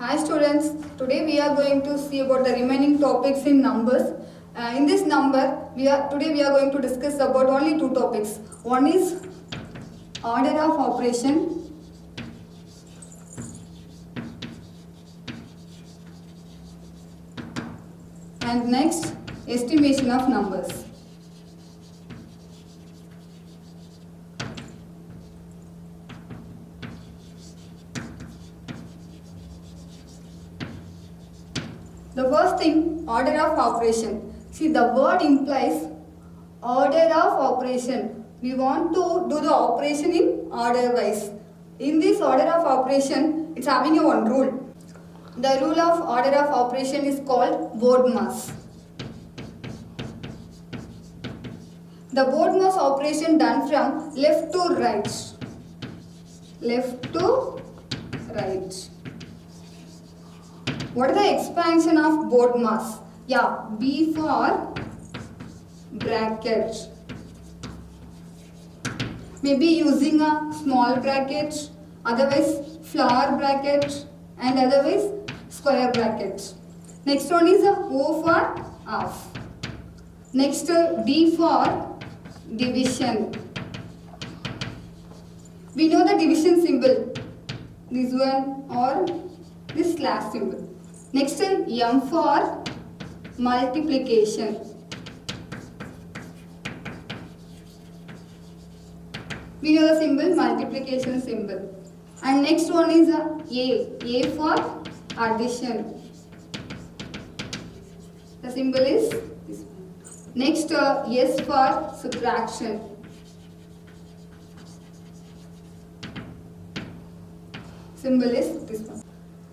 Hi students, today we are going to see about the remaining topics in numbers. In this number, today we are going to discuss about only two topics. One is order of operation and next estimation of numbers. The first thing, order of operation. See, the word implies order of operation. We want to do the operation in order wise. In this order of operation, it's having a one rule. The rule of order of operation is called BODMAS. The BODMAS operation done from left to right. Left to right. What is the expansion of BODMAS? Yeah, B for bracket. Maybe using a small bracket, otherwise flower bracket, and otherwise square bracket. Next one is a O for half. Next D for division. We know the division symbol. This one or this slash symbol. Next M for multiplication. We know the symbol, multiplication symbol. And next one is A for addition. The symbol is this one. Next S for subtraction. Symbol is this one.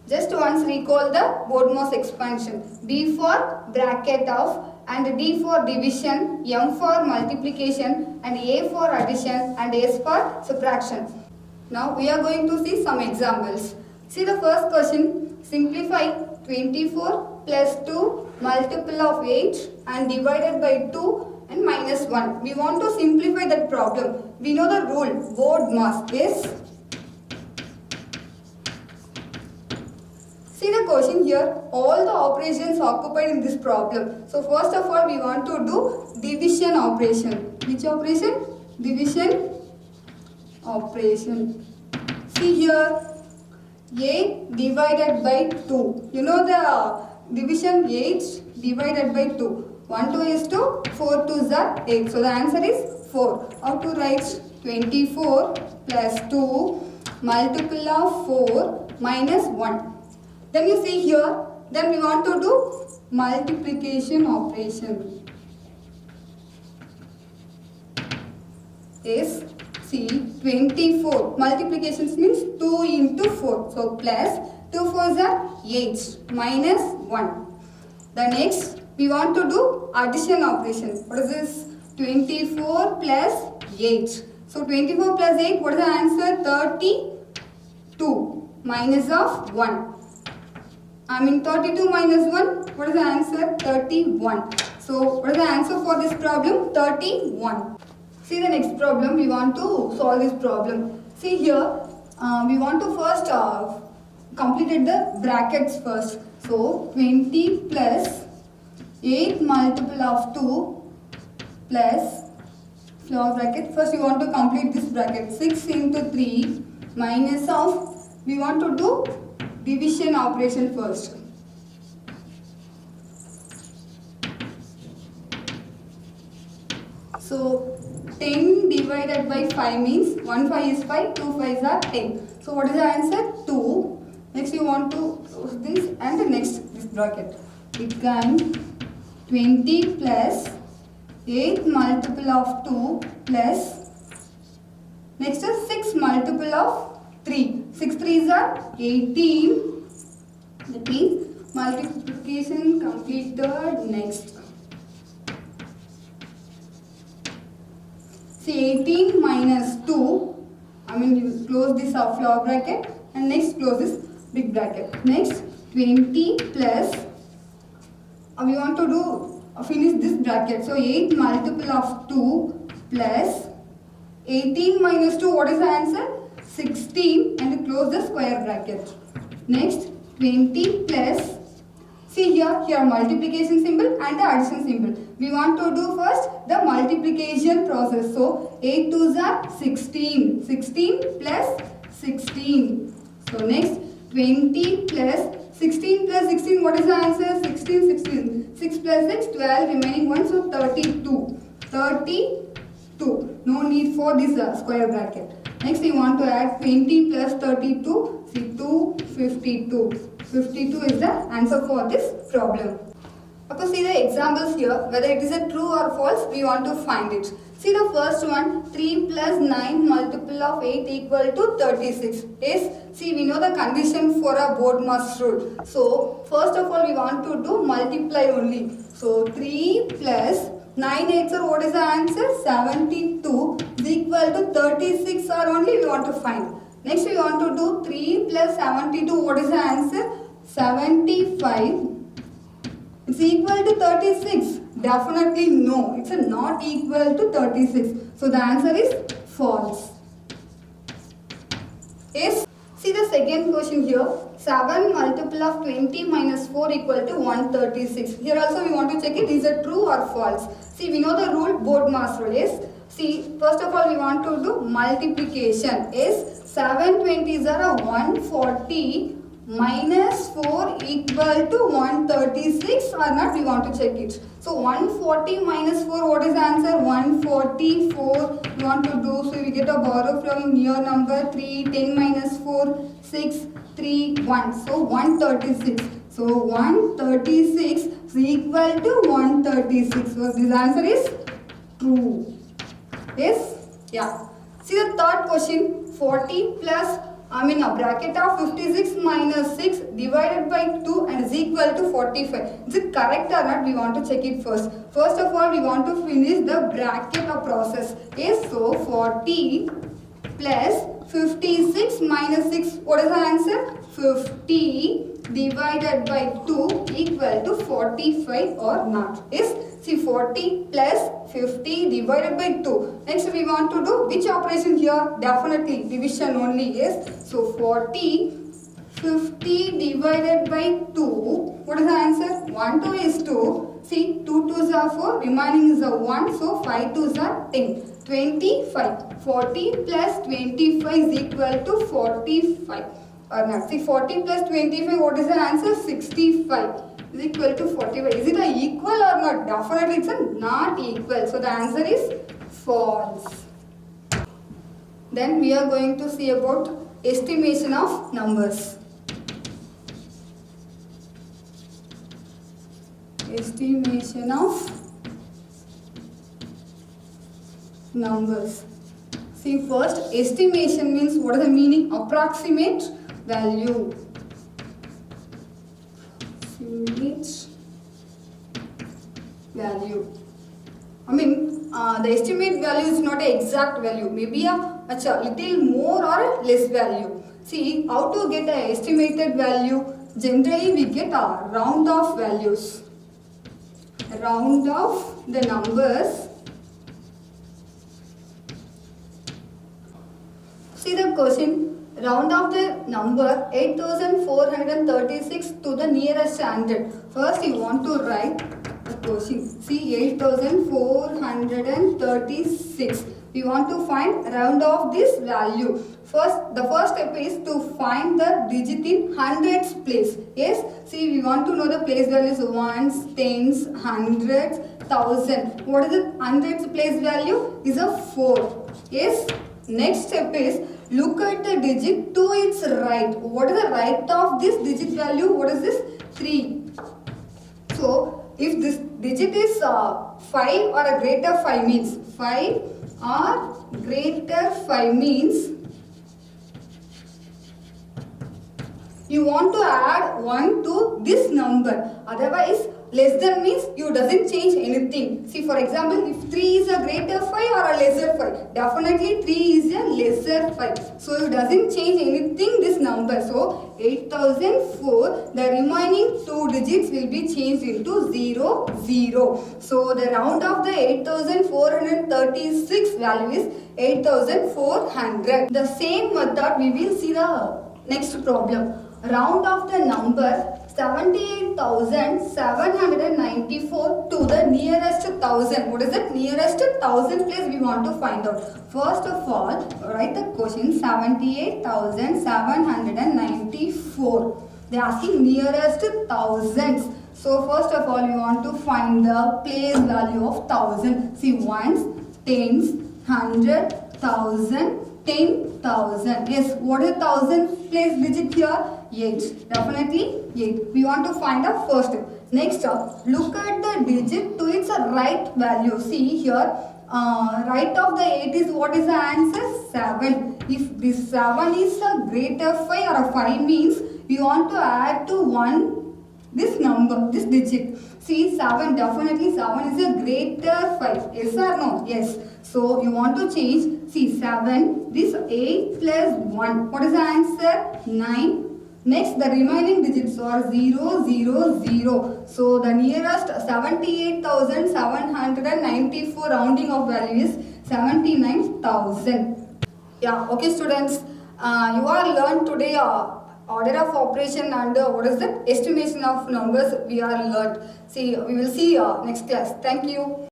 Just once recall the BODMAS expansion. B for bracket of, and D for division, M for multiplication, and A for addition, and S for subtraction. Now we are going to see some examples. See the first question. Simplify 24 plus 2 multiple of 8 and divided by 2 and minus 1. We want to simplify that problem. We know the rule. BODMAS is. See the question here, all the operations occupied in this problem. So first of all, we want to do division operation. Which operation? Division operation. See here, 8 divided by 2. You know the division 8 divided by 2. 1 2 is 2, 4 2s are 8. So the answer is 4. How to write? 24 plus 2 multiple of 4 minus 1. Then you see here, then we want to do multiplication operation. Is, see, 24. Multiplications means 2 into 4. So plus 2 4s are 8 minus 1. The next, we want to do addition operation. What is this? 24 plus 8. So 24 plus 8, what is the answer? 32 minus of 1. 32 minus 1, what is the answer? 31. So, what is the answer for this problem? 31. See the next problem, we want to solve this problem. See here, we want to first complete the brackets first. So, 20 plus 8 multiple of 2 plus flower bracket. First, we want to complete this bracket. 6 into 3 minus of, we want to do division operation first. So 10 divided by 5 means 1 5 is 5, 2 5s are 10. So what is the answer? 2. Next you want to close this and the next this bracket. It can 20 plus 8 multiple of 2 plus next is 6 multiple of 3. 6 3s are 18. That means multiplication completed. Next. See 18 minus 2. You close this flower bracket and next close this big bracket. Next 20 plus. We want to do finish this bracket. So 8 multiple of 2 plus 18 minus 2. What is the answer? 16 and close the square bracket. Next 20 plus, see here multiplication symbol and the addition symbol. We want to do first the multiplication process. So 8 2s are 16. 16 plus 16. So next 20 plus 16 plus 16, what is the answer? 16, 16. 6 plus 6, 12, remaining 1, so 32. 32. No need for this square bracket. Next we want to add 20 plus 32, see 2, 52. 52 is the answer for this problem. Okay, see the examples here, whether it is a true or false, we want to find it. See the first one, 3 plus 9 multiple of 8 equal to 36. Yes, see we know the condition for a BODMAS rule. So, first of all we want to do multiply only. So, 3 plus 9 8s are, what is the answer? 72 is equal to 36 or only we want to find. Next we want to do 3 plus 72, what is the answer? 75 is equal to 36. Definitely no, it's not equal to 36. So the answer is false. Yes. See the second question here. 7 multiple of 20 minus 4 equal to 136. Here also we want to check it, is it true or false? See, we know the rule, BODMAS rule. Yes. See, first of all we want to do multiplication. Yes. 7 20s are 140 minus 4 equal to 136 or not, we want to check it. So 140 minus 4, what is the answer? 144 we want to do. So we get a borrow from near number 3, 10 minus 4, 6, 3, 1. So 136. So 136 is equal to 136. So this answer is true. Yes? Yeah. See the third question, 40 plus a bracket of 56 minus 6 divided by 2 and is equal to 45. Is it correct or not? We want to check it first. First of all, we want to finish the bracket of process. Yes, so 40 plus 56 minus 6. What is the answer? 50 divided by 2 equal to 45 or not. Yes. See 40 plus 50 divided by 2. Next we want to do which operation here? Definitely division only. Yes. So 40, 50 divided by 2. What is the answer? 1 2 is 2. See 2 2s are 4. Remaining is a 1. So 5 2s are 10. 25. 40 plus 25 is equal to 45 or not. See 40 plus 25. What is the answer? 65. Is equal to 45. Is it a equal or not? Definitely it's a not equal. So the answer is false. Then we are going to see about estimation of numbers. Estimation of numbers. See first, estimation means what is the meaning? Approximate value. Value. The estimate value is not an exact value. Maybe a little more or less value. See, how to get an estimated value? Generally, we get a round off values. Round off the numbers. See the question. Round off the number 8436 to the nearest 100. First you want to write the question. See 8436. We want to find round off this value. The first step is to find the digit in hundreds place. Yes. See we want to know the place values ones, tens, hundreds, thousand. What is the hundreds place value? Is a 4. Yes. Next step is look at the digit to its right. What is the right of this digit value? What is this? 3. So, if this digit is 5 or a greater 5 means 5 or greater 5 means you want to add 1 to this number. Otherwise, less than means you doesn't change anything. See for example, if 3 is a greater 5 or a lesser 5, definitely 3 is a lesser 5. So it doesn't change anything this number. So 8004, the remaining 2 digits will be changed into 0, 0. So the round of the 8436 value is 8400. The same method we will see the next problem. round off the number 78,794 to the nearest thousand. What is it? Nearest thousand place we want to find out. First of all, write the question 78,794. They are asking nearest thousands. So first of all, we want to find the place value of thousand. See, ones, tens, hundred, thousand, 10,000. Yes, what is thousand place digit here? 8. Definitely 8. We want to find the first. Next up, look at the digit to its right value. See here, right of the 8 is what is the answer? 7. If this 7 is a greater 5 or a 5 means we want to add to 1 this number, this digit. See, 7, definitely 7 is a greater 5. Yes or no? Yes. So, you want to change. See, 7, this 8 plus 1. What is the answer? 9. Next, the remaining digits are 0, 0, 0. So, the nearest 78,794 rounding of value is 79,000. Yeah, okay students. You are learned today order of operation and what is the estimation of numbers we are learned. See, we will see next class. Thank you.